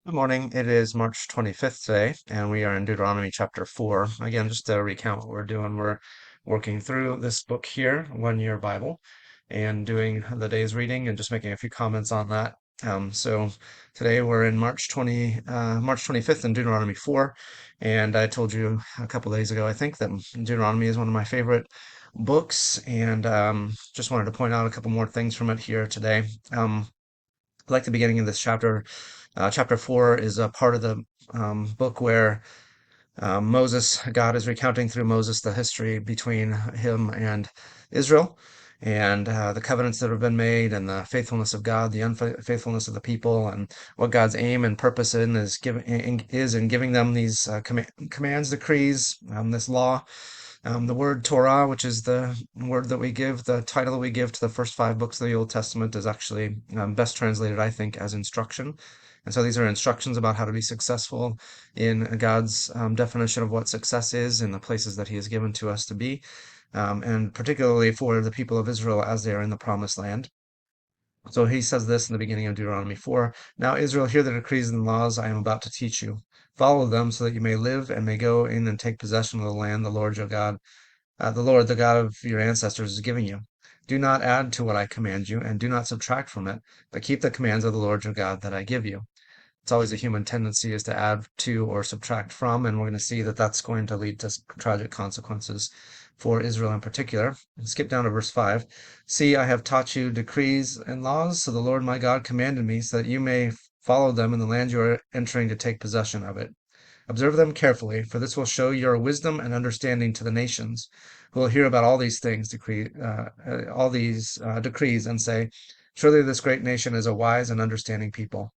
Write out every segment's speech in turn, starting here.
Good morning. It is March 25th today, and we are in Deuteronomy chapter 4. Again, just to recount what we're doing, we're working through this book here, One Year Bible, and doing the day's reading and just making a few comments on that. So today we're in March 25th in Deuteronomy 4, and I told you a couple days ago, I think, that Deuteronomy is one of my favorite books, and just wanted to point out a couple more things from it here today. Like the beginning of this chapter. Chapter 4 is a part of the book where God is recounting through Moses the history between him and Israel and the covenants that have been made and the faithfulness of God, the unfaithfulness of the people, and what God's aim and purpose is in giving them these commands, decrees, this law. The word Torah, which is the word that we give, the title we give to the first five books of the Old Testament, is actually best translated, I think, as instruction. And so these are instructions about how to be successful in God's definition of what success is in the places that He has given to us to be, and particularly for the people of Israel as they are in the promised land. So he says this in the beginning of Deuteronomy 4. Now, Israel, hear the decrees and laws I am about to teach you. Follow them so that you may live and may go in and take possession of the land the Lord your God, the Lord, the God of your ancestors, is giving you. Do not add to what I command you, and do not subtract from it, but keep the commands of the Lord your God that I give you. It's always a human tendency is to add to or subtract from, and we're going to see that that's going to lead to tragic consequences for Israel in particular. Skip down to verse 5. See, I have taught you decrees and laws, so the Lord my God commanded me, so that you may follow them in the land you are entering to take possession of it. Observe them carefully, for this will show your wisdom and understanding to the nations, who will hear about all these decrees, and say, surely this great nation is a wise and understanding people.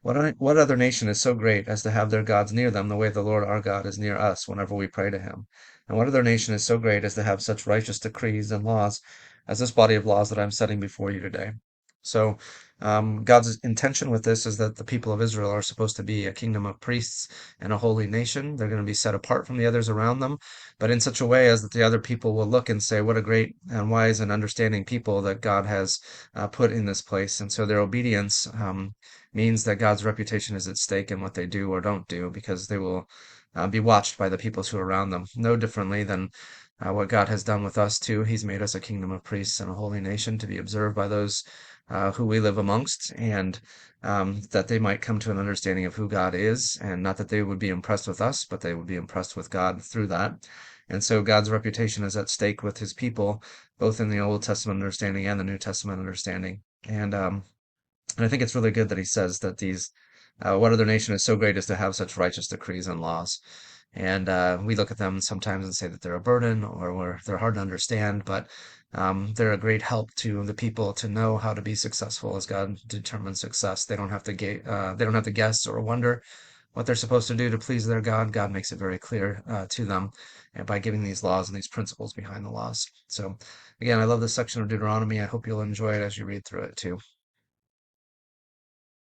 What other nation is so great as to have their gods near them the way the Lord our God is near us whenever we pray to him? And what other nation is so great as to have such righteous decrees and laws as this body of laws that I'm setting before you today? So, God's intention with this is that the people of Israel are supposed to be a kingdom of priests and a holy nation. They're going to be set apart from the others around them, but in such a way as that the other people will look and say, what a great and wise and understanding people that God has put in this place. And so their obedience means that God's reputation is at stake in what they do or don't do, because they will be watched by the peoples who are around them. No differently than what God has done with us too. He's made us a kingdom of priests and a holy nation to be observed by those who we live amongst, and that they might come to an understanding of who God is, and not that they would be impressed with us, but they would be impressed with God through that. And so God's reputation is at stake with his people, both in the Old Testament understanding and the New Testament understanding. And I think it's really good that he says that what other nation is so great as to have such righteous decrees and laws. And we look at them sometimes and say that they're a burden or they're hard to understand, but they're a great help to the people to know how to be successful as God determines success. They don't have to guess or wonder what they're supposed to do to please their God. God makes it very clear to them and by giving these laws and these principles behind the laws. So again, I love this section of Deuteronomy. I hope you'll enjoy it as you read through it too.